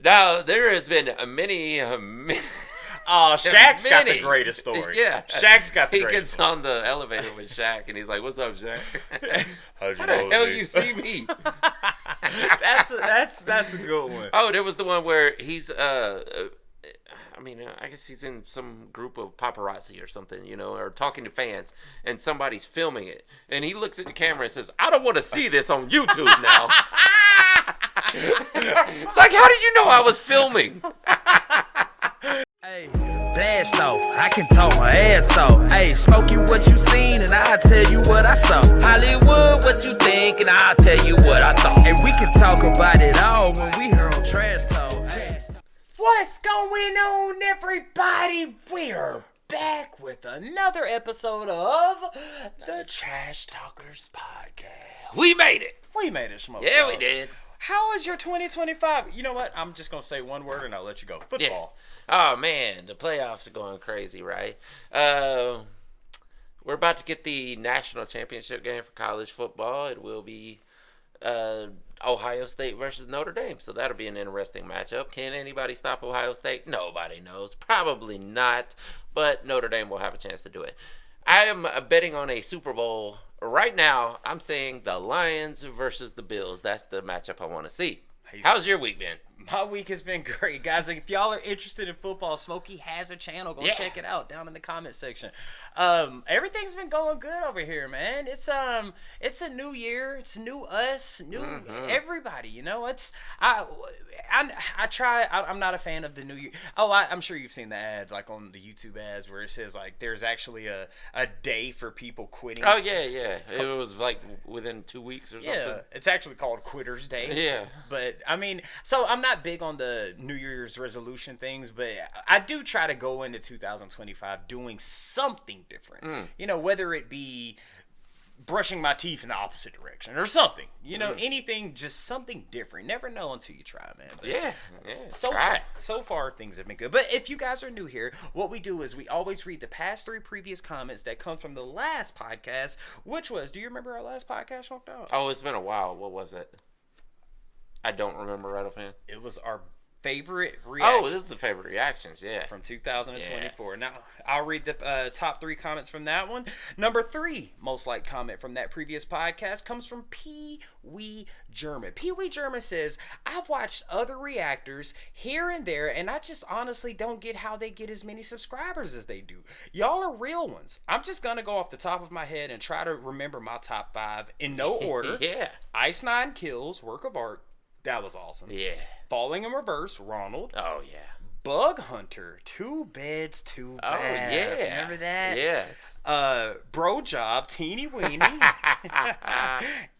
Now, there has been many Oh, Shaq's got the greatest story. Yeah. Shaq's got the He greatest gets on the elevator with Shaq, and he's like, "What's up, Shaq? How'd How the hell you see me?" That's a good one. Oh, there was the one where he's I guess he's in some group of paparazzi or something, or talking to fans, and somebody's filming it, and he looks at the camera and says, "I don't want to see this on YouTube now." It's like, how did you know I was filming? Hey, blast off, I can talk my ass off. Hey, Smokey, what you seen, and I'll tell you what I saw. Hollywood, what you think, and I'll tell you what I thought. And we can talk about it all when we here on Trash Talk. Hey. What's going on, everybody? We're back with another episode of the Trash Talkers Podcast. We made it. We made it, Smokey. Yeah, we did. How is your 2025? You know what? I'm just going to say one word and I'll let you go. Football. Yeah. Oh, man. The playoffs are going crazy, right? We're about to get the national championship game for college football. It will be Ohio State versus Notre Dame. So that'll be an interesting matchup. Can anybody stop Ohio State? Nobody knows. Probably not. But Notre Dame will have a chance to do it. I am betting on a Super Bowl. Right now, I'm saying the Lions versus the Bills. That's the matchup I want to see. How's your week been? My week has been great, guys. If y'all are interested in football, Smokey has a channel. Go check it out down in the comment section. Everything's been going good over here, man. It's a new year. It's new us, new everybody. I try. I'm not a fan of the new year. Oh, I'm sure you've seen the ad, like on the YouTube ads, where it says like there's actually a day for people quitting. Oh yeah. It was like within 2 weeks or something. Yeah, it's actually called Quitter's Day. Yeah. But so I'm not big on the New Year's resolution things, but I do try to go into 2025 doing something different. Whether it be brushing my teeth in the opposite direction or something. Anything, just something different. Never know until you try, man. But so far, things have been good. But if you guys are new here, what we do is we always read the past 3 previous comments that come from the last podcast, which was, do you remember our last podcast, Smoked Out? Oh, it's been a while. What was it? I don't remember right offhand. It was our favorite reactions. Oh, it was the favorite reactions, yeah. From 2024. Yeah. Now, I'll read the top 3 comments from that one. Number 3 most liked comment from that previous podcast comes from Pee Wee German. Pee Wee German says, I've watched other reactors here and there, and I just honestly don't get how they get as many subscribers as they do. Y'all are real ones. I'm just going to go off the top of my head and try to remember my top 5 in no order. Yeah. Ice Nine Kills, work of art. That was awesome. Yeah. Falling in Reverse, Ronald. Oh, yeah. Bug Hunter, 2 Beds, 2 Baths. Oh, yeah. Remember that? Yes. Bro Job, Teeny Weeny.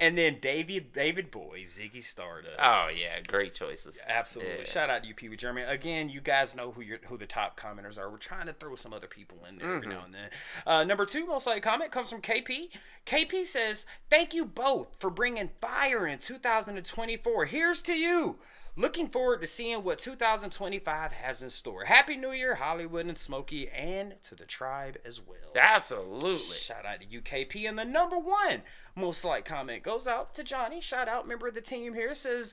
And then David Boy, Ziggy Stardust. Oh, yeah. Great choices. Absolutely. Yeah. Shout out to you, Pee Wee German. Again, you guys know who the top commenters are. We're trying to throw some other people in there every now and then. Number 2 most likely comment comes from KP. KP says, thank you both for bringing fire in 2024. Here's to you. Looking forward to seeing what 2025 has in store. Happy New Year, Hollywood and Smokey, and to the tribe as well. Absolutely. Shout out to UKP. And the number 1 most liked comment goes out to Johnny. Shout out, member of the team here. Says,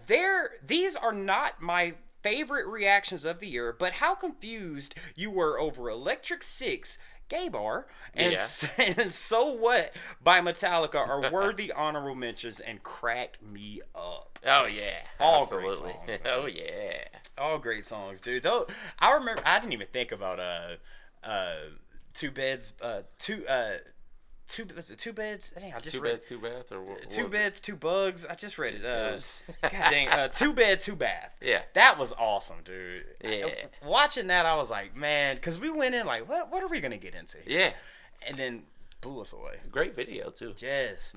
these are not my favorite reactions of the year, but how confused you were over Electric Six, Gay Bar, and So What by Metallica are worthy honorable mentions and cracked me up. Oh, yeah. All absolutely. Great songs, oh, yeah. All great songs, dude. Though I remember, I didn't even think about 2 beds, Two beds. Dang, I just Two read beds, 2 baths, or what? 2 beds, 2 bugs. I just read it. God dang, 2 bed, 2 bath. Yeah, that was awesome, dude. Yeah, watching that, I was like, man, because we went in like, what are we gonna get into here? Yeah, and then blew us away. Great video too. Yes,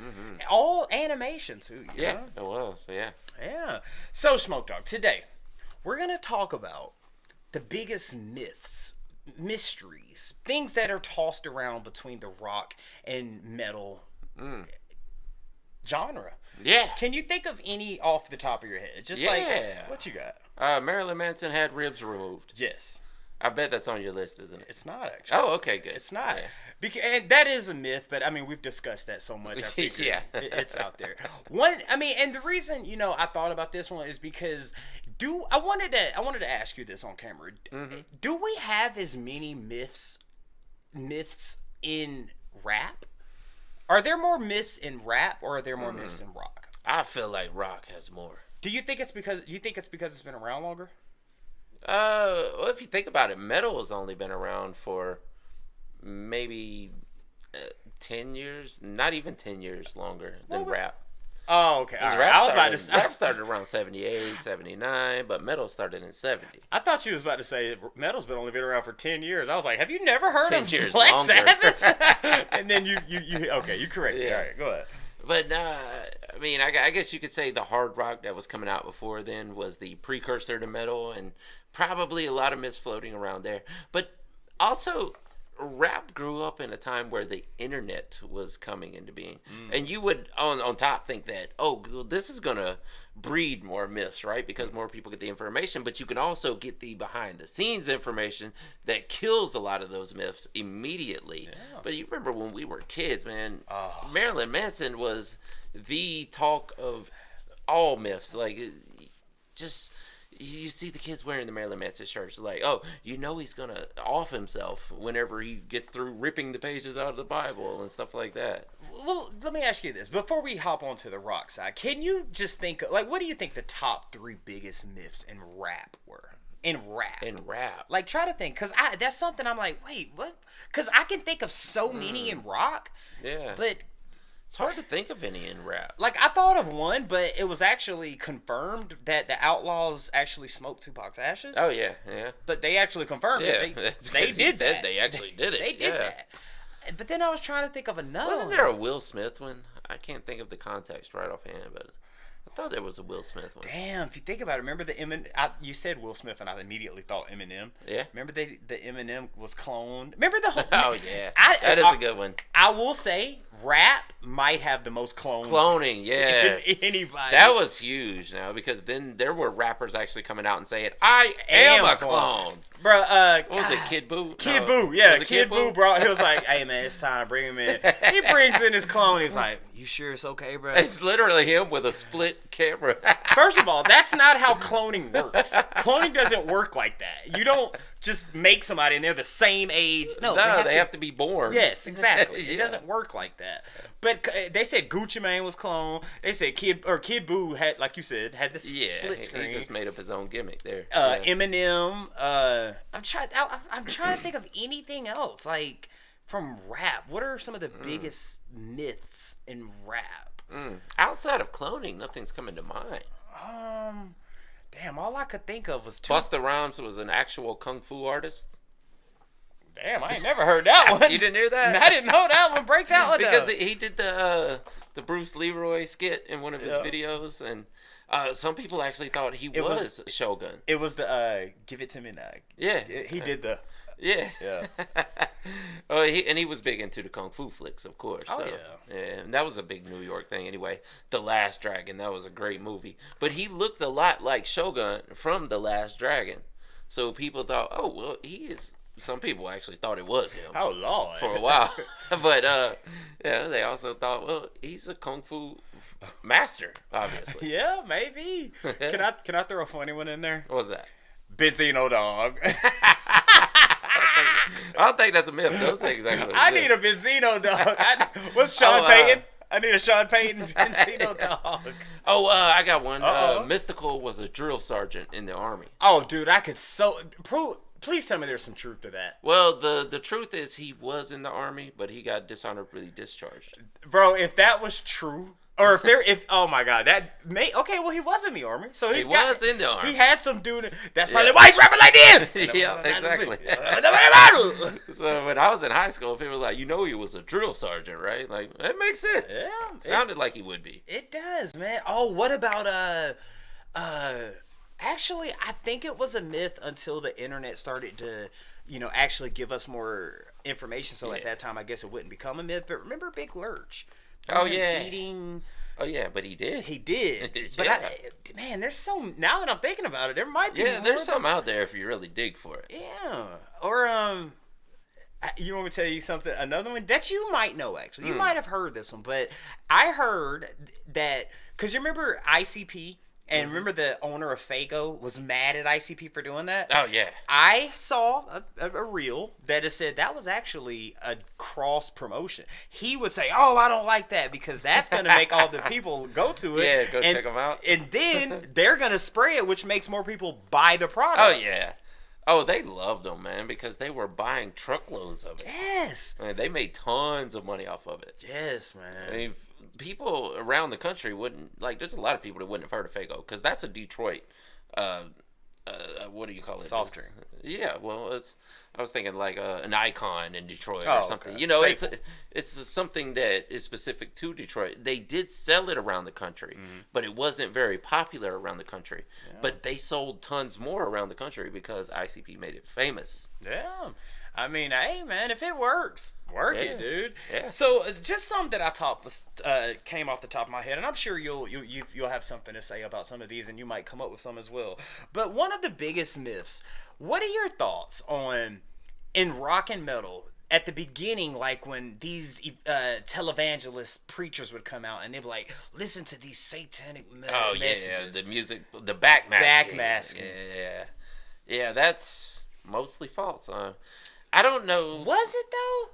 all animation too. You know? It was. Yeah. So, Smoke Dog, today we're gonna talk about the biggest myths, mysteries, things that are tossed around between the rock and metal genre. Yeah. Can you think of any off the top of your head? Just like, what you got? Marilyn Manson had ribs removed. Yes. I bet that's on your list, isn't it? It's not, actually. Oh, okay, good. It's not. Yeah. And that is a myth, but I mean, we've discussed that so much. I figured yeah. It's out there. And the reason, I thought about this one is because I wanted to ask you this on camera. Do we have as many myths in rap? Are there more myths in rap, or are there more myths in rock? I feel like rock has more. Do you think it's because it's been around longer? Well, if you think about it, metal has only been around for maybe 10 years, not even 10 years longer than rap. Oh, okay. All right. Rap started around 78, 79, but metal started in 70. I thought you was about to say metal's only been around for 10 years. I was like, have you never heard 10 of years Black longer. Sabbath? And then you okay, you correct me. Yeah. All right, go ahead. But, I mean, I guess you could say the hard rock that was coming out before then was the precursor to metal, and probably a lot of myths floating around there. But also, rap grew up in a time where the internet was coming into being. And you would, on top, think that, oh, well, this is going to breed more myths, right? Because more people get the information. But you can also get the behind-the-scenes information that kills a lot of those myths immediately. Yeah. But you remember when we were kids, man, Marilyn Manson was the talk of all myths. Like, just... You see the kids wearing the Marilyn Manson shirts, like, oh, you know he's going to off himself whenever he gets through ripping the pages out of the Bible and stuff like that. Well, let me ask you this. Before we hop onto the rock side, can you just think, like, what do you think the top 3 biggest myths in rap were? In rap. Like, try to think, because that's something I'm like, wait, what? Because I can think of so many in rock. Yeah. But... It's hard to think of any in rap. Like, I thought of one, but it was actually confirmed that the Outlaws actually smoked Tupac's ashes. Oh, yeah. But they actually confirmed it. They did that. They actually did it. They did that. But then I was trying to think of another Wasn't there a Will Smith one? I can't think of the context right offhand, but I thought there was a Will Smith one. Damn, if you think about it, remember the Eminem? You said Will Smith, and I immediately thought Eminem. Yeah. Remember the Eminem was cloned? Remember the whole... Oh, yeah. That is a good one. I will say, rap might have the most cloning, yes. Anybody. That was huge now, because then there were rappers actually coming out and saying, I am a clone. Bro, what was it, Kid Boo? Kid Boo, yeah. Kid Boo brought, he was like, hey, man, it's time, bring him in. He brings in his clone. He's like, you sure it's okay, bro? It's literally him with a split camera. First of all, that's not how cloning works. Cloning doesn't work like that. You don't just make somebody and they're the same age. No, they have to be born. Yes, exactly. Yeah. It doesn't work like that. But they said Gucci Mane was cloned. They said Kid Boo had, like you said, had the split screen. He just made up his own gimmick there. Eminem. I'm trying to think of anything else like from rap. What are some of the biggest myths in rap? Outside of cloning, nothing's coming to mind. Damn, all I could think of was Busta Rhymes was an actual kung fu artist. Damn, I ain't never heard that one. You didn't hear that? I didn't know that one. Break that one because down. He did the Bruce Leroy skit in one of his videos, and some people actually thought he was Shogun. It was the Give It To Me Now. Yeah. He did the... Yeah. Yeah. He was big into the kung fu flicks, of course. Oh, so, yeah. And that was a big New York thing anyway. The Last Dragon, that was a great movie. But he looked a lot like Shogun from The Last Dragon. So people thought, oh, well, he is... Some people actually thought it was him. Oh, Lord. For a while. But, yeah, they also thought, well, he's a kung fu master, obviously. Yeah, maybe. Can I throw a funny one in there? What was that? Benzino dog. I don't think that's a myth. Those things actually exist. I need a Benzino dog. What's Sean Payton? I need a Sean Payton Benzino dog. Oh, I got one. Mystical was a drill sergeant in the Army. Oh, dude, I could please tell me there's some truth to that. Well, the truth is he was in the Army, but he got dishonorably discharged. Bro, if that was true... Or if oh my God, okay, well he was in the Army, so he was in the Army. He had some dude. That's probably why he's rapping like this. Yeah, exactly. So when I was in high school, people were like, he was a drill sergeant, right? Like that makes sense. Yeah, sounded like he would be. It does, man. Oh, what about Actually, I think it was a myth until the internet started to, actually give us more information. So at that time, I guess it wouldn't become a myth. But remember Big Lurch? Oh yeah, eating. Oh yeah, but he did. He did. But man, there's some. Now that I'm thinking about it, there might be. Yeah, there's some out there if you really dig for it. Yeah. Or you want me to tell you something? Another one that you might know. Actually, you might have heard this one, but I heard that because you remember ICP And remember the owner of Faygo was mad at ICP for doing that? Oh, yeah. I saw a reel that has said that was actually a cross promotion. He would say, "Oh, I don't like that because that's going to make all the people go to it." Yeah, go check them out. And then they're going to spray it, which makes more people buy the product. Oh, yeah. Oh, they loved them, man, because they were buying truckloads of it. Yes. I mean, they made tons of money off of it. Yes, man. I mean, people around the country wouldn't, like, there's a lot of people that wouldn't have heard of Faygo, because that's a Detroit, what do you call it? Soft drink. Yeah, well, I was thinking like an icon in Detroit Oh, or something. okay. You know, Staple. it's something that is specific to Detroit. They did sell it around the country, but it wasn't very popular around the country. Yeah. But they sold tons more around the country because ICP made it famous. Yeah. I mean, hey, man, if it works, work it, dude. Yeah. So, just something that I thought was came off the top of my head, and I'm sure you'll have something to say about some of these, and you might come up with some as well. But one of the biggest myths. What are your thoughts on in rock and metal? At the beginning, like when these televangelist preachers would come out and they'd be like, listen to these satanic messages. Yeah, the music, the backmasking. Yeah, that's mostly false. I don't know. Was it though?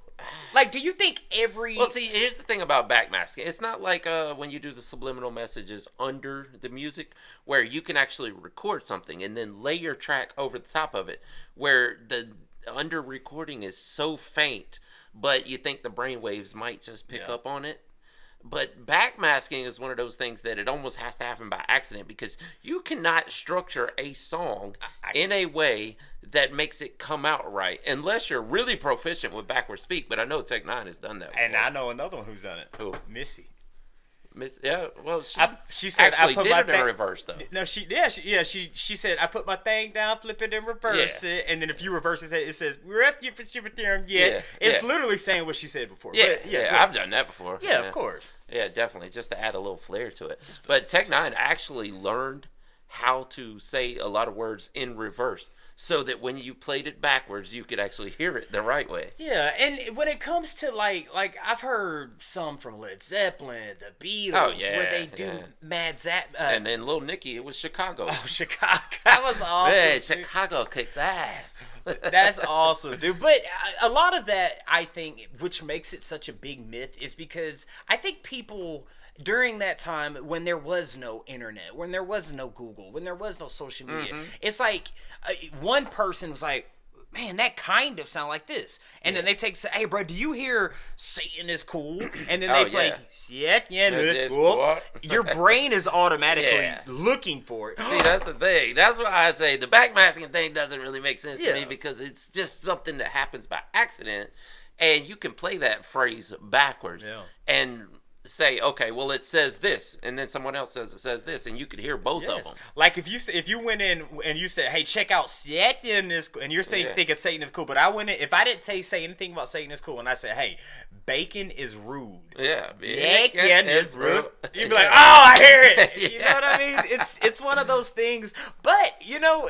Like, do you think every... Well, see, here's the thing about backmasking. It's not like when you do the subliminal messages under the music, where you can actually record something and then lay your track over the top of it, where the under recording is so faint, but you think the brainwaves might just pick up on it. But backmasking is one of those things that it almost has to happen by accident, because you cannot structure a song in a way that makes it come out right unless you're really proficient with backward speak. But I know Tech Nine has done that before. And I know another one who's done it. Who? Missy. Well, she said actually I put did my it in reverse though. No, she said I put my thing down, flip it, and reverse it, and then if you reverse it, it says it's literally saying what she said before. Yeah, I've done that before. Yeah, of course. Yeah, definitely, just to add a little flair to it. But Tech Nine actually learned how to say a lot of words in reverse, so that when you played it backwards, you could actually hear it the right way. Yeah, and when it comes to like I've heard some from Led Zeppelin, the Beatles, where they do Mad Zap. And then Lil Nicky, it was Chicago. Oh, Chicago. That was awesome. Yeah, Chicago kicks ass. That's awesome, dude. But a lot of that, I think, which makes it such a big myth, is because I think people... During that time, when there was no internet, when there was no Google, when there was no social media, it's like one person was like, man, that kind of sound like this. And then they say, hey, bro, do you hear Satan is cool? And then they play, it's cool. Your brain is automatically looking for it. See, that's the thing. That's why I say the backmasking thing doesn't really make sense to me, because it's just something that happens by accident. And you can play that phrase backwards. Yeah. And... say, okay, well, it says this, and then someone else says it says this, and you could hear both of them. Like if you went in and you said, hey, check out Satan is cool, and you're saying thinking Satan is cool, but I went in, if I didn't say anything about Satan is cool, and I said, hey, bacon is rude. Yeah, bacon is rude. You'd be like, oh, I hear it. You know what I mean? It's one of those things, but you know.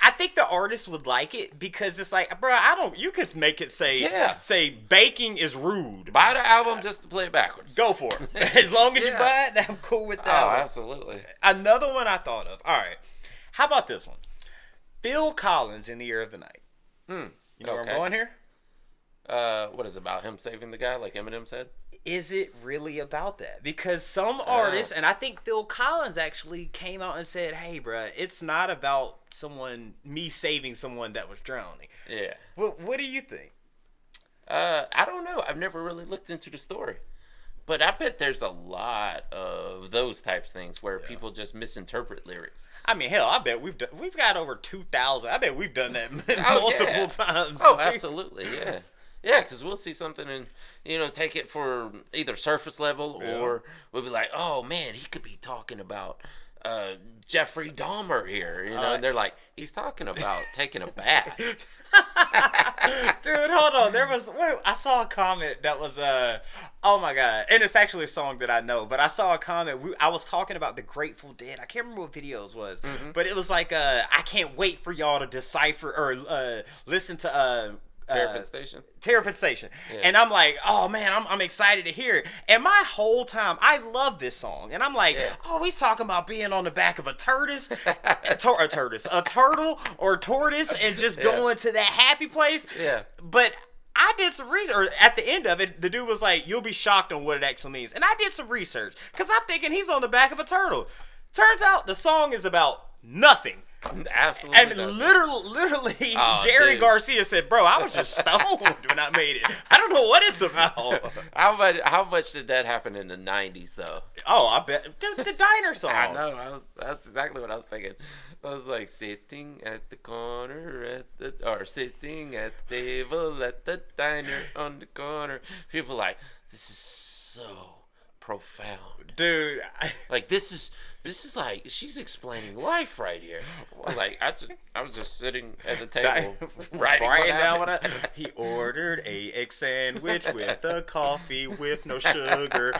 I think the artist would like it because it's like, bro, you could make it say baking is rude. Buy the album just to play it backwards. Go for it. As long as you buy it, I'm cool with that. Oh, one. Absolutely. Another one I thought of. All right. How about this one? Phil Collins in The Year of the Night. You know where I'm going here? What is it about him saving the guy, like Eminem said? Is it really about that? Because some artists, and I think Phil Collins actually came out and said, hey, bro, it's not about me saving someone that was drowning. Yeah. What do you think? I don't know. I've never really looked into the story. But I bet there's a lot of those types of things where people just misinterpret lyrics. I mean, hell, I bet we've got over 2,000. I bet we've done that multiple times. Oh, absolutely, yeah. Yeah, because we'll see something and, take it for either surface level or we'll be like, oh, man, he could be talking about Jeffrey Dahmer here, and they're like, he's talking about taking a bath. Dude, hold on. I saw a comment that was, oh my God. And it's actually a song that I know, but I saw a comment. I was talking about the Grateful Dead. I can't remember what videos was, but it was like, I can't wait for y'all to decipher or listen to Terrapin Station. Terrapin Station. Yeah. And I'm like, oh man, I'm excited to hear it. And my whole time, I love this song. And I'm like, oh, he's talking about being on the back of a tortoise, a turtle or tortoise, and just going to that happy place. Yeah. But I did some research. Or at the end of it, the dude was like, you'll be shocked on what it actually means. And I did some research because I'm thinking he's on the back of a turtle. Turns out the song is about nothing. Absolutely. And literally, Jerry dude. Garcia said, "Bro, I was just stoned when I made it. I don't know what it's about." How much did that happen in the 90s, though? Oh, I bet the diner song. I know. That's exactly what I was thinking. I was like sitting at the corner sitting at the table at the diner on the corner. People like, this is so profound, dude. Like this is like she's explaining life right here. Like I was just sitting at the table writing down what he ordered a egg sandwich with a coffee with no sugar.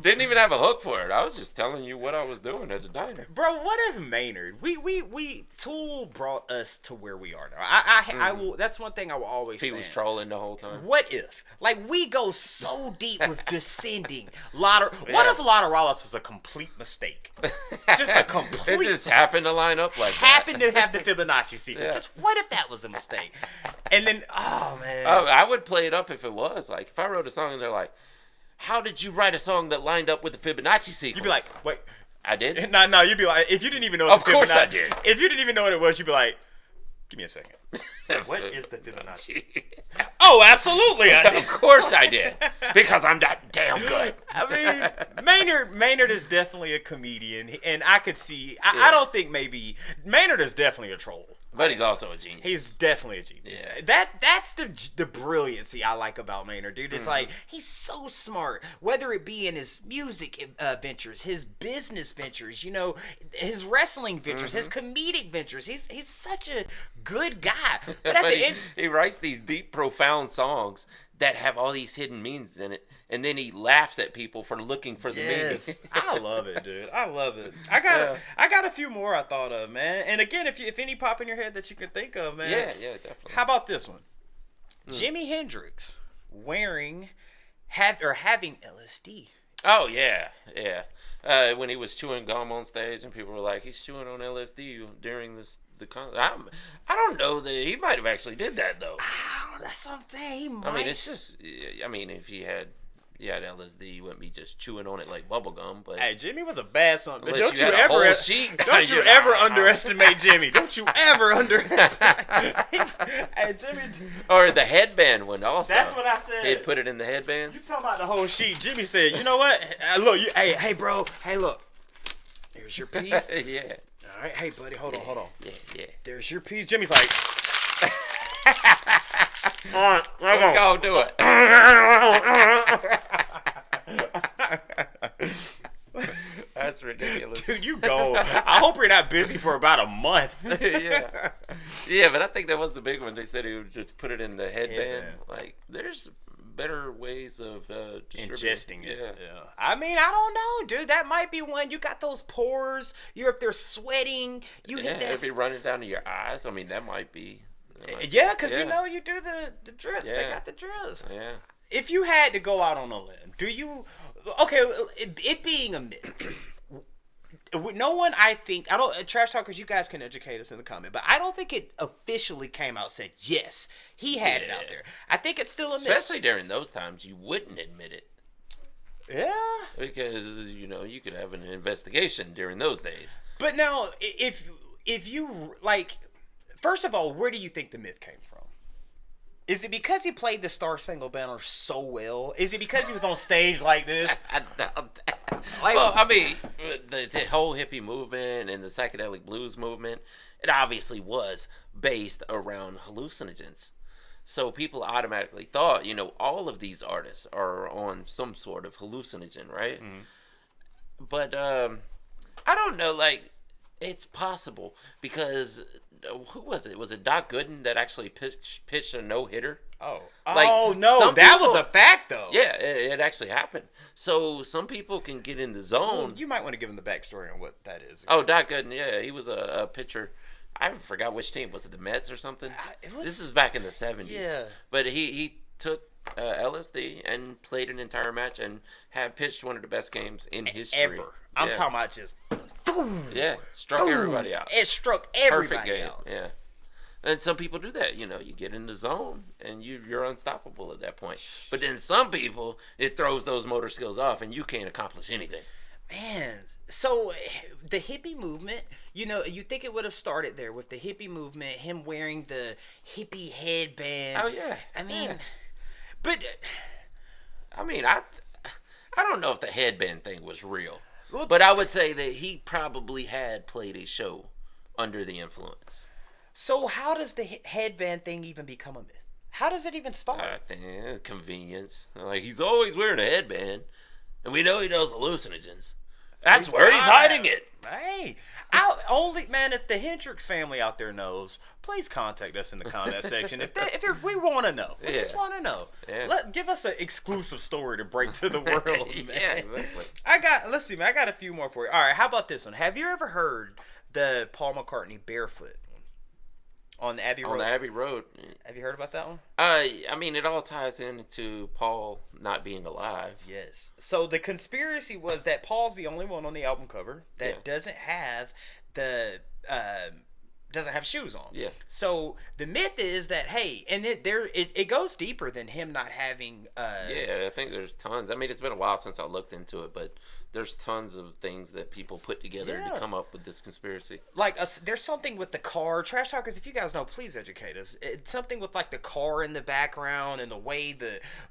Didn't even have a hook for it. I was just telling you what I was doing at the diner. Bro, what if Maynard? We Tool brought us to where we are now. I will. That's one thing I will always. He was trolling the whole time. What if, like, we go so deep with descending? What if Lotta Rawless was a complete mistake? Just a complete. It just happened to line up like happened that. to have the Fibonacci sequence. Just what if that was a mistake? And then, oh man, I would play it up if it was like if I wrote a song and they're like, "How did you write a song that lined up with the Fibonacci sequence?" You'd be like, "Wait, I did." No, you'd be like, if you didn't even know. Of course I did. If you didn't even know what it was, you'd be like, "Give me a second. What is the Fibonacci?" Oh, absolutely, I did. Of course I did, because I'm that damn good. I mean, Maynard is definitely a comedian, and I could see. I don't think maybe Maynard is definitely a troll. But he's also a genius. He's definitely a genius. Yeah. That's the brilliancy I like about Maynard, dude. It's like he's so smart, whether it be in his music ventures, his business ventures, you know, his wrestling ventures, his comedic ventures. He's such a good guy. But at the end, he writes these deep, profound songs that have all these hidden meanings in it, and then he laughs at people for looking for the meaning. I love it, dude. I love it. I got a few more I thought of, man. And again, if any pop in your head that you can think of, man. Yeah, definitely. How about this one? Jimi Hendrix having LSD. Oh yeah. When he was chewing gum on stage, and people were like, "He's chewing on LSD during the concert." I don't know that he might have actually did that though. That's what I'm saying. He might. I mean, it's just. I mean, if he had LSD, you wouldn't be just chewing on it like bubble gum. But hey, Jimmy was a bad son. Don't you ever underestimate Jimmy. Don't you ever underestimate. Hey, Jimmy. Or the headband one also. That's what I said. He'd put it in the headband. You talking about the whole sheet? Jimmy said, "You know what? Look, hey, bro. Hey, look. Here's your piece." Yeah. All right, hey, buddy, hold on. Yeah. There's your piece. Jimmy's like, all right, let's go do it. That's ridiculous. Dude, you go. I hope you're not busy for about a month. Yeah, but I think that was the big one. They said he would just put it in the headband. Like, there's better ways of ingesting it. Yeah. I mean, I don't know, dude. That might be one. You got those pores. You're up there sweating. You hit that. It'd be running down to your eyes. I mean, that might be. Yeah, because you know you do the drips. Yeah. They got the drips. Yeah. If you had to go out on a limb, do you? Okay, it being a myth. No one, I don't, trash talkers, you guys can educate us in the comment, but I don't think it officially came out and said, yes, he had it out there. I think it's still a myth. Especially during those times, you wouldn't admit it. Yeah. Because, you could have an investigation during those days. But now, if you, like, first of all, where do you think the myth came from? Is it because he played the Star Spangled Banner so well? Is it because he was on stage like this? I doubt that. Well, I mean, the whole hippie movement and the psychedelic blues movement, it obviously was based around hallucinogens. So people automatically thought, all of these artists are on some sort of hallucinogen, right? Mm-hmm. But I don't know, like, it's possible because who was it? Was it Doc Gooden that actually pitched a no-hitter? Oh. Like, no, that was a fact, though. Yeah, it actually happened. So some people can get in the zone. Well, you might want to give them the backstory on what that is. Oh, Doc Gooden, yeah. He was a pitcher. I forgot which team. Was it the Mets or something? Was, this is back in the 70s. Yeah. But he took LSD and played an entire match and had pitched one of the best games in history. Ever. I'm talking about just... Yeah, struck everybody out. It struck everybody Perfect game. out. Yeah. And some people do that. You get in the zone and you're unstoppable at that point. But then some people, it throws those motor skills off and you can't accomplish anything. Man, so the hippie movement, you think it would have started there with the hippie movement, him wearing the hippie headband. Oh, yeah. I mean, yeah. But... I mean, I don't know if the headband thing was real. But I would say that he probably had played a show under the influence. So how does the headband thing even become a myth? How does it even start? I think convenience. Like, he's always wearing a headband, and we know he does hallucinogens. That's where he's hiding it. Hey, if the Hendrix family out there knows, please contact us in the comment section. If we want to know, we just want to know. Yeah. Give us an exclusive story to break to the world. Man. Yeah, exactly. Let's see, man. I got a few more for you. All right, how about this one? Have you ever heard the Paul McCartney barefoot on the Abbey Road? On the Abbey Road. Have you heard about that one? I mean, it all ties into Paul not being alive. Yes. So the conspiracy was that Paul's the only one on the album cover that doesn't have shoes on. Yeah. So the myth is that it goes deeper than him not having. Yeah, I think there's tons. I mean, it's been a while since I looked into it, but there's tons of things that people put together to come up with this conspiracy. Like, there's something with the car. Trash Talkers, if you guys know, please educate us. It's something with, like, the car in the background and the way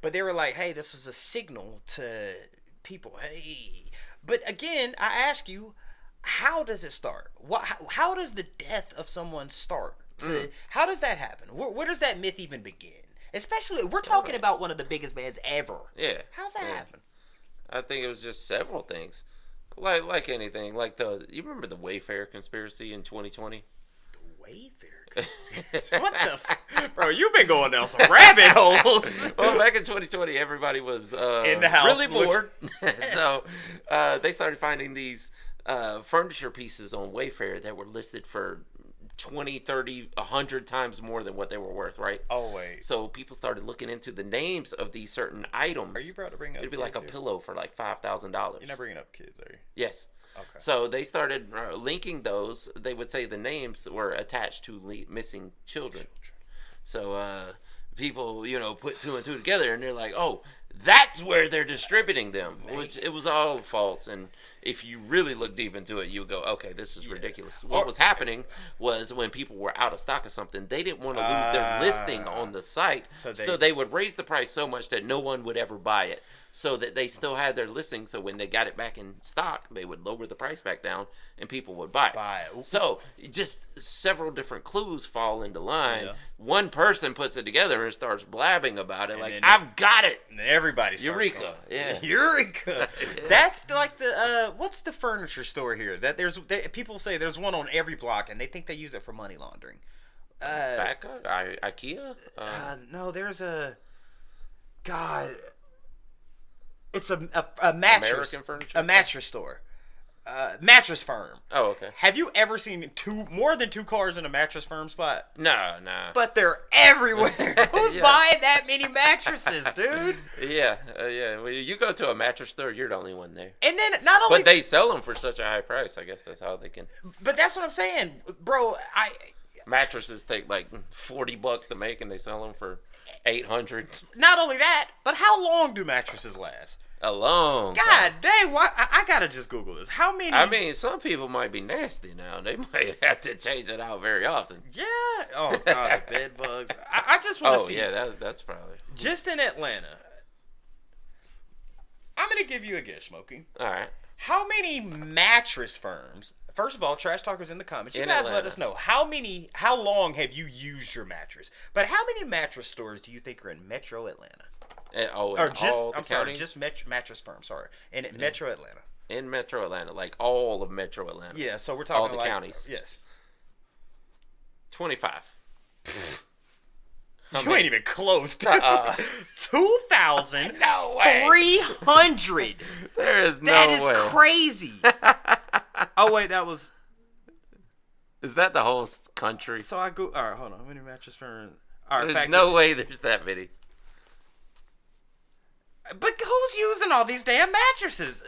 but they were like, hey, this was a signal to people. Hey. But again, I ask you, how does it start? How does the death of someone start? How does that happen? Where does that myth even begin? Especially, we're talking about one of the biggest bands ever. Yeah. How's that happen? I think it was just several things. Like anything. Like you remember the Wayfair conspiracy in 2020? The Wayfair conspiracy? What the bro, you've been going down some rabbit holes. Well, back in 2020, everybody was in the house really bored. So they started finding these furniture pieces on Wayfair that were listed for 20, 30, 100 times more than what they were worth, right? Oh, wait. So people started looking into the names of these certain items. Are you about to bring up It'd be like a pillow for like $5,000. You're not bringing up kids, are you? Yes. Okay. So they started linking those. They would say the names were attached to missing children. So people, put two and two together, and they're like, oh, that's where they're distributing them, which it was all false. And if you really look deep into it, you would go, okay, this is ridiculous. What was happening was when people were out of stock of something, they didn't want to lose their listing on the site. So they would raise the price so much that no one would ever buy it, so that they still had their listing. So when they got it back in stock, they would lower the price back down and people would buy it. So just several different clues fall into line. Yeah. One person puts it together and starts blabbing about it, like, I've got it. And everybody starts Eureka. Going, Yeah. Eureka. That's like the, what's the furniture store here? That people say there's one on every block and they think they use it for money laundering. IKEA? No, there's God. It's a mattress. American furniture? A mattress store. Mattress Firm. Oh, okay. Have you ever seen more than two cars in a Mattress Firm spot? No. But they're everywhere. Who's buying that many mattresses, dude? Yeah. Well, you go to a mattress store, you're the only one there. And then not only, but they sell them for such a high price. I guess that's how they can. But that's what I'm saying, bro. Mattresses take like $40 to make, and they sell them for $800. Not only that, but how long do mattresses last? A long God time. dang, what? I gotta just Google this. How many? I mean, some people might be nasty now. They might have to change it out very often. Yeah. Oh, God, the bed bugs. I just want to see. Oh, yeah, that's probably. Just in Atlanta. I'm going to give you a guess, Smokey. All right. How many mattress firms? First of all, Trash Talkers in the comments. You guys let us know. How long have you used your mattress? But how many mattress stores do you think are in Metro Atlanta? Just Mattress Firm. Sorry, in Metro Atlanta. In Metro Atlanta, like all of Metro Atlanta. Yeah, so we're talking all the counties. Yes. 25. You ain't even close to 2,300. No way. There is no way. That is crazy. Oh wait, that was. Is that the whole country? So I go. All right, hold on. How many mattress firms? All right, There's no way there's that many. But who's using all these damn mattresses?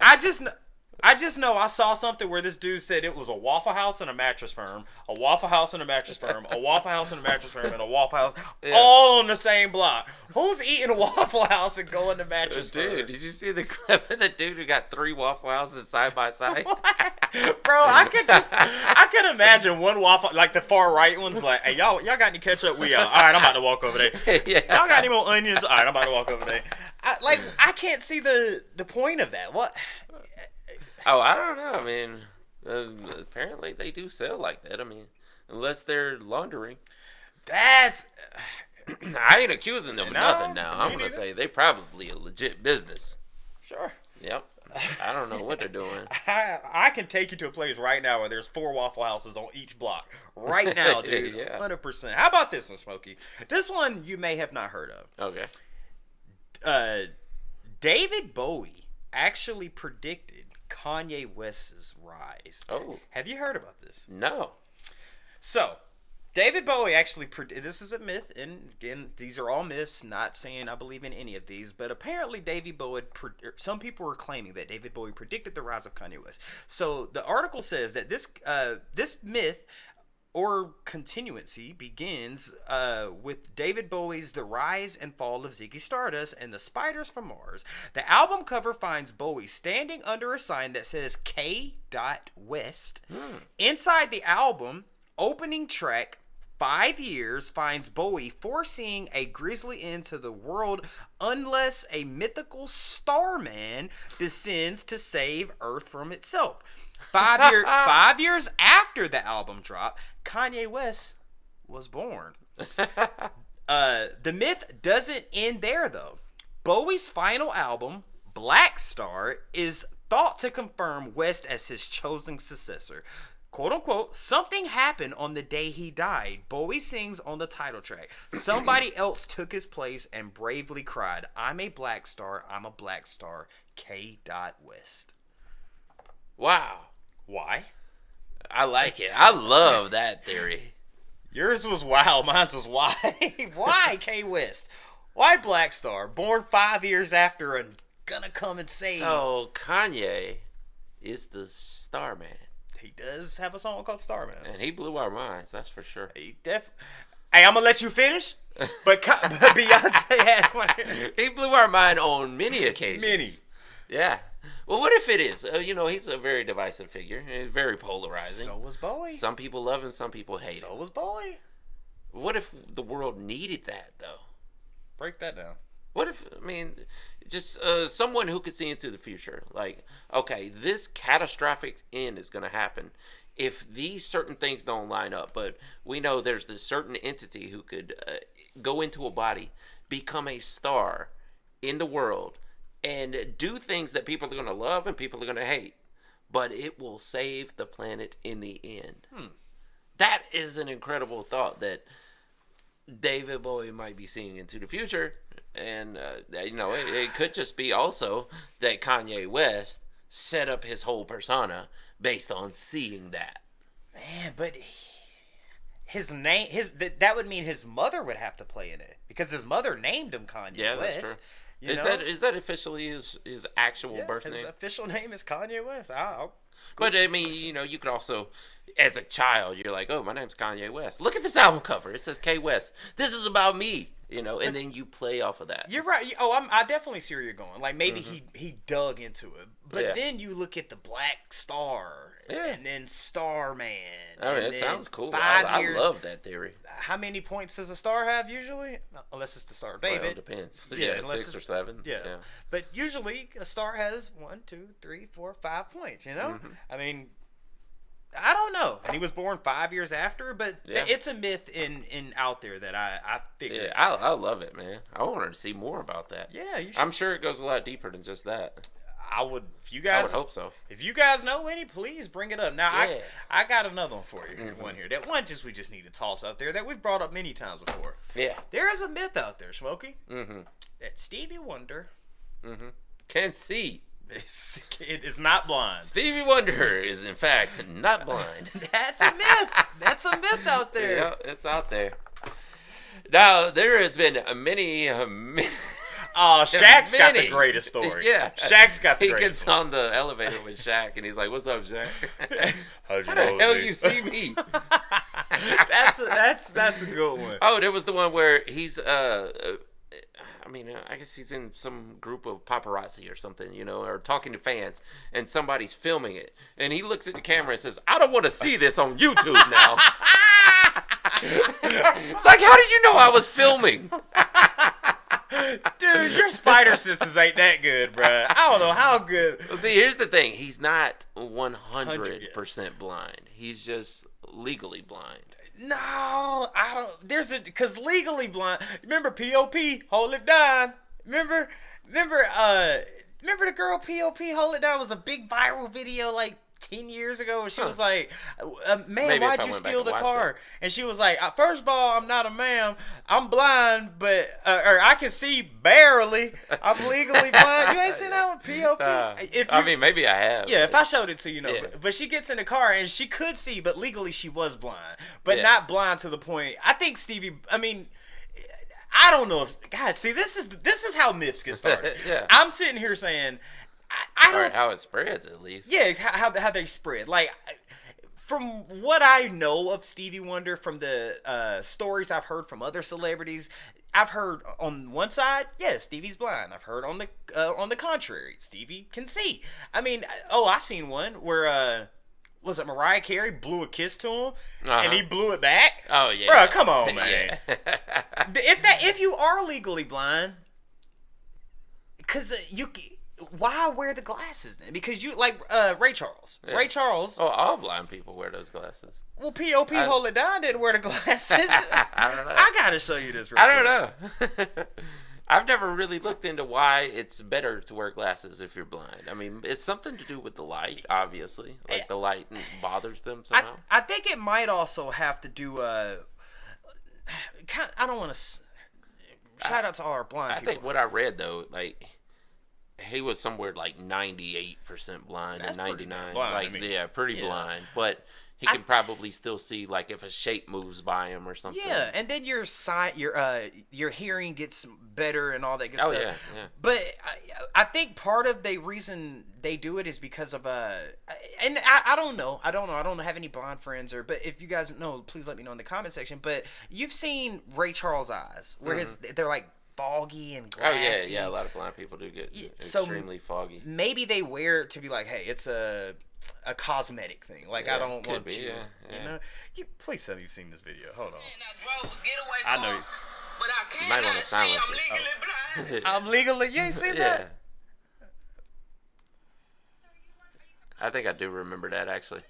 I just know I saw something where this dude said it was a Waffle House and a mattress firm, a Waffle House and a mattress firm, a Waffle House and a mattress firm, and a Waffle House, all on the same block. Who's eating a Waffle House and going to mattress firm? Dude, did you see the clip of the dude who got 3 Waffle Houses side by side? Bro, I could imagine one Waffle, like the far right one's like, hey, y'all got any ketchup? We out. All right, I'm about to walk over there. Yeah. Y'all got any more onions? All right, I'm about to walk over there. I can't see the point of that. What? Oh, I don't know. I mean, apparently they do sell like that. I mean, unless they're laundering. That's... I ain't accusing them of No, nothing now. I'm me going to neither. say they probably a legit business. Sure. Yep. I don't know what they're doing. I can take you to a place right now where there's 4 Waffle Houses on each block. Right now, dude. Yeah. 100%. How about this one, Smokey? This one you may have not heard of. Okay. David Bowie actually predicted Kanye West's rise. Oh. Have you heard about this? No. So, David Bowie actually this is a myth, and again, these are all myths, not saying I believe in any of these, but apparently David Bowie, some people were claiming that David Bowie predicted the rise of Kanye West. So, the article says that this myth or continuancy begins with David Bowie's The Rise and Fall of Ziggy Stardust and the Spiders from Mars. The album cover finds Bowie standing under a sign that says K. West. Inside the album, opening track 5 Years finds Bowie foreseeing a grisly end to the world unless a mythical Starman descends to save Earth from itself. 5 years after the album dropped, Kanye West was born. The myth doesn't end there, though. Bowie's final album, Black Star, is thought to confirm West as his chosen successor. Quote unquote, something happened on the day he died. Bowie sings on the title track. Somebody else took his place and bravely cried, I'm a black star, I'm a black star, K. West. Wow. Why? I like it. I love that theory. Yours was wow, mine was why. Why K. West? Why Black Star? Born 5 years after and gonna come and save. So Kanye is the star man. He does have a song called Starman. And he blew our minds, that's for sure. Hey, I'm gonna let you finish. But Beyonce had one. He blew our mind on many occasions. Many. Yeah. Well, what if it is? He's a very divisive figure. He's very polarizing. So was Bowie. Some people love him, some people hate him. So was Bowie. What if the world needed that, though? Break that down. What if, just someone who could see into the future. Like, okay, this catastrophic end is going to happen if these certain things don't line up. But we know there's this certain entity who could go into a body, become a star in the world, and do things that people are going to love and people are going to hate. But it will save the planet in the end. That is an incredible thought that David Bowie might be seeing into the future. And, it could just be also that Kanye West set up his whole persona based on seeing that. Man, but his name, that would mean his mother would have to play in it because his mother named him Kanye West. Yeah, that's true. Is that officially his actual birth name? His official name is Kanye West. But you could also, as a child, you're like, oh, my name's Kanye West. Look at this album cover. It says K West. This is about me. And then you play off of that. You're right. I definitely see where you're going. Like maybe he dug into it, but then you look at the Black Star and then Starman. It sounds cool. 5 years. I love that theory. How many points does a star have usually? Unless it's the Star of David. Well, it depends. Yeah, 6 or 7. Yeah. But usually a star has 1, 2, 3, 4, 5 points. I don't know. And he was born 5 years after, but it's a myth in out there that I figured. Yeah, I love it, man. I want to see more about that. Yeah, you should. I'm sure it goes a lot deeper than just that. I would hope so. If you guys know any, please bring it up. Now, I got another one for you. One here. That one we just need to toss out there that we've brought up many times before. Yeah. There is a myth out there, Smokey, that Stevie Wonder can see It is not blind. Stevie Wonder is in fact not blind. That's a myth. That's a myth out there. Yeah, it's out there. Now there has been many. Oh, Shaq's got the greatest story. Yeah, Shaq's got the He greatest gets story. on the elevator with Shaq, and he's like, "What's up, Shaq? How'd How the hell you see me?" That's a good one. Oh, there was the one where he's I guess he's in some group of paparazzi or something, or talking to fans, and somebody's filming it, and he looks at the camera and says, "I don't want to see this on YouTube now." It's like, how did you know I was filming? Dude, your spider senses ain't that good, bro. I don't know how good. Well, see, here's the thing. He's not 100% blind. He's just legally blind. No, I don't. Because legally blind. Remember P.O.P. Hold It Down. Remember the girl P.O.P. Hold It Down was a big viral video like 10 years ago, and she was like, "Man, Maybe why'd you steal the car?" And she was like, "First of all, I'm not a ma'am. I'm blind, but or I can see barely. I'm legally blind." You ain't seen that one, P.O.P. Maybe I have. Yeah, if I showed it to you, Yeah. But she gets in the car and she could see, but legally she was blind, but Yeah. not blind to the point. I think I don't know if God. See, this is how myths get started. Yeah. I'm sitting here saying, I don't. Or how it spreads, at least. Yeah, it's how they spread. Like, from what I know of Stevie Wonder, from the stories I've heard from other celebrities, I've heard on one side, yes, Stevie's blind. I've heard on the contrary, Stevie can see. I seen one where was it Mariah Carey blew a kiss to him and he blew it back? Oh yeah, bro, come on, man. Yeah. If you are legally blind, because why wear the glasses then? Because you like Ray Charles. Yeah. Ray Charles. Oh, all blind people wear those glasses. Well, P.O.P. Hold It Down didn't wear the glasses. I don't know. I gotta show you this. I don't know. I've never really looked into why it's better to wear glasses if you're blind. It's something to do with the light, obviously. Like the light bothers them somehow. I think it might also have to do. I don't want to shout out to all our blind people. I think what I read though, like, he was somewhere like 98% blind. That's and 99. blind, pretty blind. But he can probably still see, like, if a shape moves by him or something. Yeah, and then your hearing gets better and all that good stuff. Yeah. But I think part of the reason they do it is because of and I don't know. I don't have any blind friends, but if you guys know, please let me know in the comment section. But you've seen Ray Charles' eyes, where they're like foggy and glassy. Oh yeah. A lot of blind people do get extremely foggy. Maybe they wear it to be like, hey, it's a cosmetic thing. Like, I don't want be, you. yeah. You know, please tell me you've seen this video. Hold on. I know. But I You might want to silence I'm legally blind. I'm legally. You ain't seen that? I think I do remember that, actually.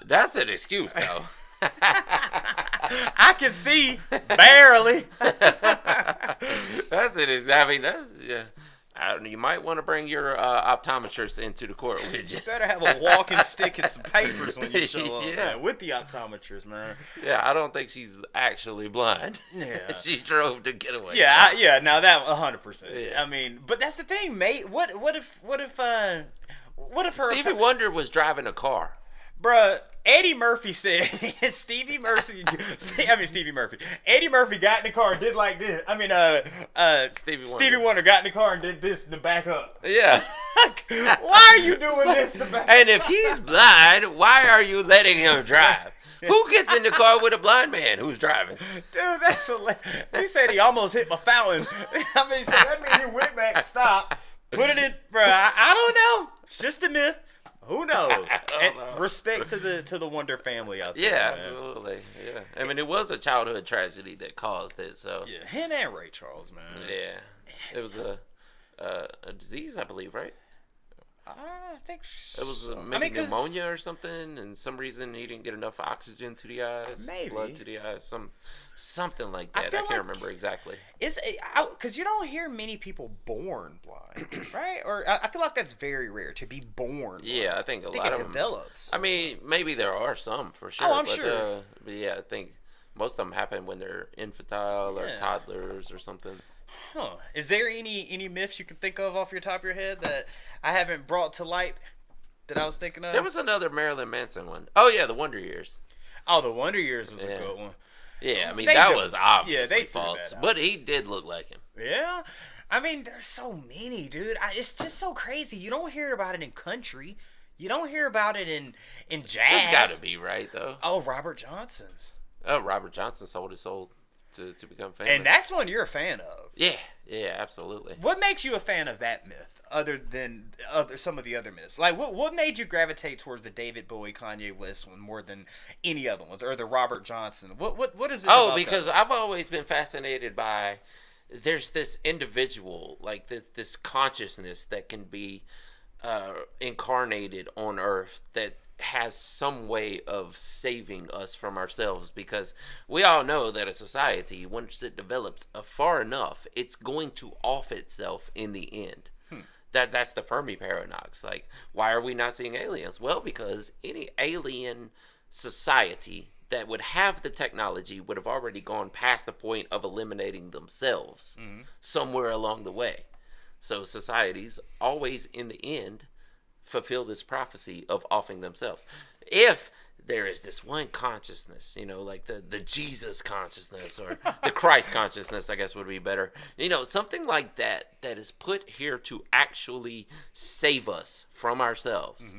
That's an excuse, though. I can see barely. That's it. Yeah. You might want to bring your optometrist into the court with you. You better have a walking stick and some papers when you show up, Yeah. man, with the optometrist, man. Yeah, I don't think she's actually blind. Yeah. She drove to get away. Yeah, now that 100%. Yeah. But that's the thing, mate. What if her Stevie Wonder was driving a car. Bruh, Eddie Murphy said Stevie Murphy. Eddie Murphy got in the car and did like this. Stevie Wonder got in the car and did this to back up. Yeah. Why are you doing this to back up? And if he's blind, why are you letting him drive? Who gets in the car with a blind man who's driving? Dude, that's hilarious. He said he almost hit my fountain. So that means he went back, stopped, put it in. Bruh, I don't know. It's just a myth. Who knows? And respect to the Wonder family out there. Yeah, man. absolutely. Yeah. It was a childhood tragedy that caused it. So Yeah, him and Ray Charles, man. yeah, it was a disease, I believe, right? I think It was so. maybe pneumonia or something, and some reason he didn't get enough oxygen to the eyes, Maybe. blood to the eyes, something like that. I feel can't like remember exactly. It's because you don't hear many people born blind, right? Or I feel like that's very rare to be born blind. Yeah, I think a lot it of them develops. maybe there are some for sure. Oh, I'm but, sure. But yeah, I think most of them happen when they're infantile or Yeah. toddlers or something. Huh. Is there any myths you can think of off your top of your head that I haven't brought to light that I was thinking of? There was another Marilyn Manson one. Oh yeah, the Wonder Years. Oh, the Wonder Years was a good one. Yeah, I mean They that do- was obviously they threw false, that out. but he did look like him. Yeah. I mean, there's so many, dude. It's just so crazy. You don't hear about it in country. You don't hear about it in jazz. It's got to be right though. Oh, Robert Johnson's. Oh, Robert Johnson sold his soul to become famous. And that's one you're a fan of. yeah, absolutely. What makes you a fan of that myth, other than some of the other myths? Like, what made you gravitate towards the David Bowie, Kanye West one more than any other ones, or the Robert Johnson? What is it? Oh, about because those? I've always been fascinated by there's this individual, like this consciousness that can be incarnated on Earth that has some way of saving us from ourselves, because we all know that a society, once it develops far enough, it's going to off itself in the end. That's the Fermi paradox. Like, why are we not seeing aliens? Well, because any alien society that would have the technology would have already gone past the point of eliminating themselves somewhere along the way. So societies always, in the end, fulfill this prophecy of offing themselves. If there is this one consciousness, like the Jesus consciousness or the Christ consciousness, I guess would be better. Something like that is put here to actually save us from ourselves.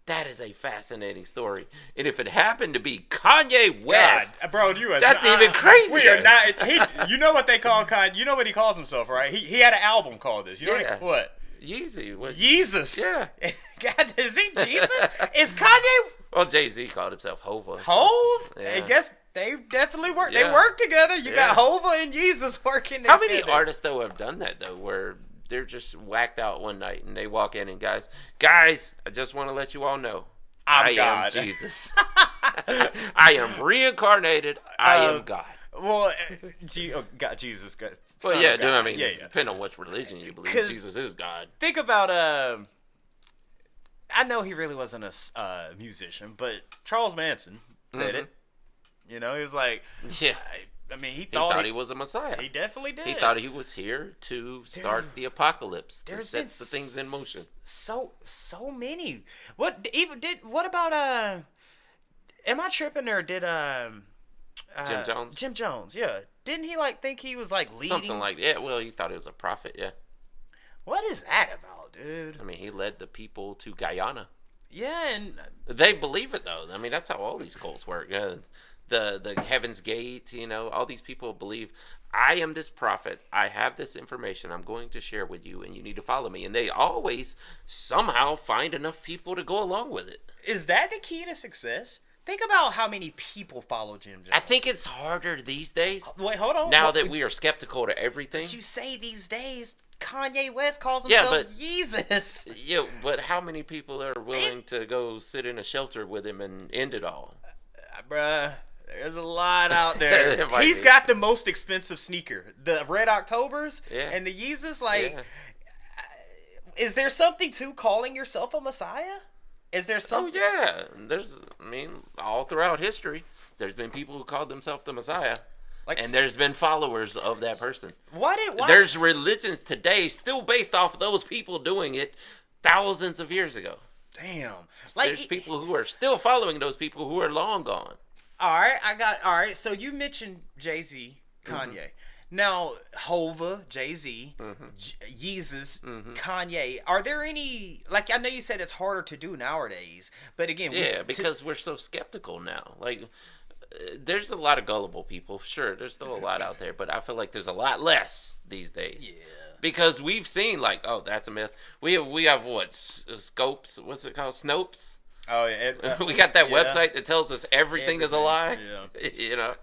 That is a fascinating story. And if it happened to be Kanye West, God, bro, that's even crazier. We are not. You know what they call Kanye? You know what he calls himself, right? He had an album called this. You know Yeah. what? Yeezy. What? Jesus. Yeah. God, is he Jesus? Is Kanye Well, Jay-Z called himself Hova. Hove? Yeah. I guess they definitely work. Yeah. They work together. You Yeah. got Hova and Jesus working. How many together. artists though have done that though, where they're just whacked out one night and they walk in and guys, I just want to let you all know, I'm I God. am Jesus. I am reincarnated. I am God. Well, God, Jesus, God. Well, Son yeah, of dude, God. I mean, yeah. depending on which religion you believe, 'Cause- Jesus is God. Think about I know he really wasn't a musician, but Charles Manson said it. He was like, Yeah. I mean, he He thought thought he was a Messiah. he definitely did. He thought he was here to start the apocalypse, to There's set been the things in motion. So many. What about am I tripping, or did Jim Jones? Jim Jones, yeah. Didn't he think he was leading? Something like that. Well, he thought he was a prophet, yeah. What is that about, dude? I mean, he led the people to Guyana. Yeah, and They believe it though. I mean, that's how all these cults work. The Heaven's Gate, all these people believe I am this prophet. I have this information I'm going to share with you, and you need to follow me. And they always somehow find enough people to go along with it. is that the key to success? Think about how many people follow Jim Jones. I think it's harder these days. Wait, hold on. Now that we are skeptical to everything. you say these days, Kanye West calls Yeah, himself but- Jesus. Yeah, but how many people are willing to go sit in a shelter with him and end it all? Bruh, there's a lot out there. It might He's be. got the most expensive sneaker. The Red Octobers Yeah. and the Yeezus. Yeah. Is there something to calling yourself a Messiah? Is there Oh something? yeah, all throughout history, there's been people who called themselves the Messiah, and there's been followers of that person. Why? There's religions today still based off of those people doing it thousands of years ago. Damn. There's people who are still following those people who are long gone. All right. So you mentioned Jay-Z, Kanye. Now, Hova, Jay-Z, Yeezus, Kanye. Are there any, I know you said it's harder to do nowadays, but again, Because we're so skeptical now. There's a lot of gullible people. Sure, there's still a lot out there, but I feel like there's a lot less these days. Yeah. Because we've seen that's a myth. We have what, Scopes? What's it called? Snopes? Oh yeah. We got that yeah. website that tells us everything is a lie. Yeah.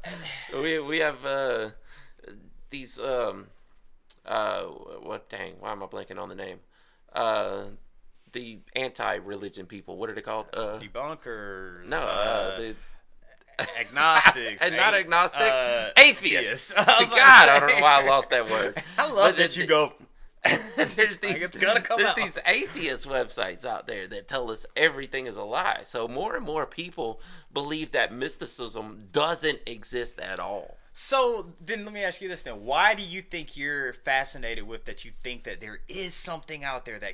We have these what, dang, why am I blanking on the name? The anti-religion people. What are they called? Debunkers. No, the agnostics. and not agnostic, atheists. atheists. I was God, like- I don't know why I lost that word. I love But that you go. there's these it's gonna come out. these atheist websites out there that tell us everything is a lie. So more and more people believe that mysticism doesn't exist at all. So then let me ask you this then. Why do you think you're fascinated with that? You think that there is something out there that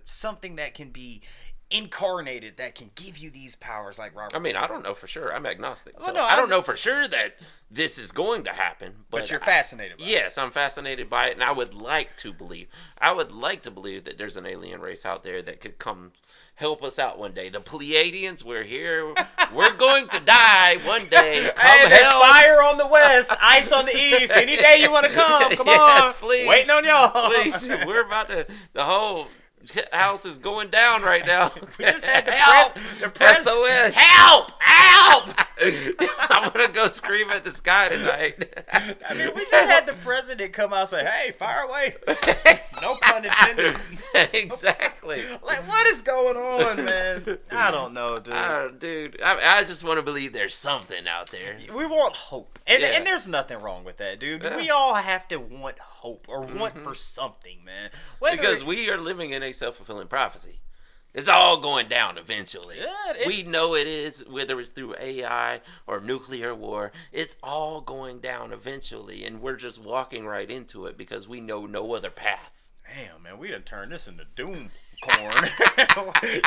something that can be incarnated that can give you these powers like Robert? I mean, I don't know for sure. I'm agnostic. Well, So no, I don't know for sure that this is going to happen. But you're fascinated by it. Yes, I'm fascinated by it, and I would like to believe. I would like to believe that there's an alien race out there that could come help us out one day. The Pleiadians, we're here. We're going to die one day. Come Hey, there's help. fire on the west, ice on the east. Any day you want to come, come Yes, on. please. Waiting on y'all. Please, we're about to. The whole house is going down right now. We just had the help. press. SOS. Help! Help! I'm gonna go scream at the sky tonight. I mean, we just had the president come out and say, "Hey, fire away." No pun intended. Exactly. Like, what is going on, man? I don't know, dude. Dude, I just want to believe there's something out there. We want hope, and Yeah. and there's nothing wrong with that, dude. Yeah. We all have to want hope or want for something, man. Whether Because we are living in a self-fulfilling prophecy. It's all going down eventually. Yeah, we know it is, whether it's through AI or nuclear war. It's all going down eventually, and we're just walking right into it because we know no other path. Damn, man, we done turned this into doom corn.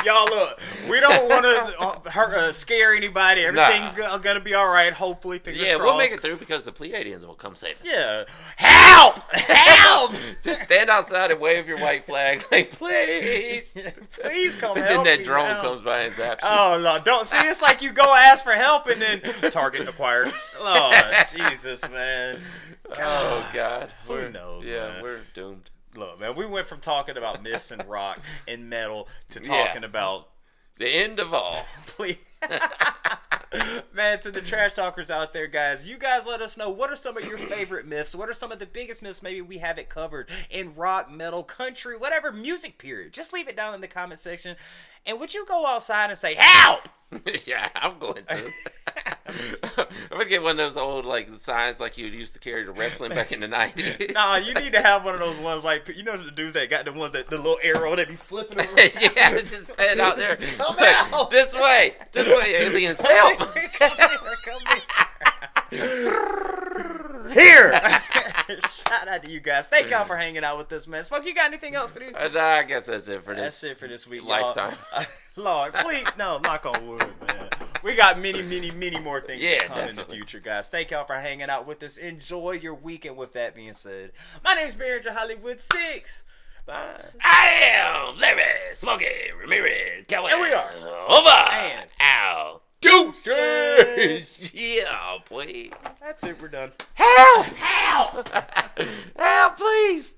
Y'all, look, we don't want to scare anybody. Everything's gonna be all right. Hopefully, fingers crossed. We'll make it through because the Pleiadians will come save us. Yeah, help, help! Just stand outside and wave your white flag, like please, please come and help then that me drone now. comes by and zaps you. Oh Lord, don't see. It's like you go ask for help and then target acquired. Lord, Jesus, man. Oh God, Who knows, Yeah, man? we're doomed. Look, man, we went from talking about myths and rock and metal to talking about The end of all. please. Man, to the trash talkers out there, guys, you guys let us know, what are some of your favorite myths? What are some of the biggest myths maybe we haven't covered in rock, metal, country, whatever music period? Just leave it down in the comment section. And would you go outside and say, help? Yeah, I'm going to. I'm gonna get one of those old like signs like you used to carry to wrestling back in the 90s. Nah, you need to have one of those ones like, you know the dudes that got the ones that the little arrow that be flipping around. Yeah, it's just stand out there. Come Like, out. this way, aliens, help! Come here. Shout out to you guys. Thank y'all for hanging out with us, man. Smoke, you got anything else for this? I guess that's it for this. That's it for this week, lifetime. y'all. Lord, please, no, knock on wood, man. We got many more things to come in the definitely. future, guys. Thank y'all for hanging out with us. Enjoy your weekend. With that being said, my name is Barry Hollywood 6. Bye. I am Larry Smokey Ramirez. And we are over and out. Deuces. Yeah, boy. That's it. We're done. Help! Help! Help, please!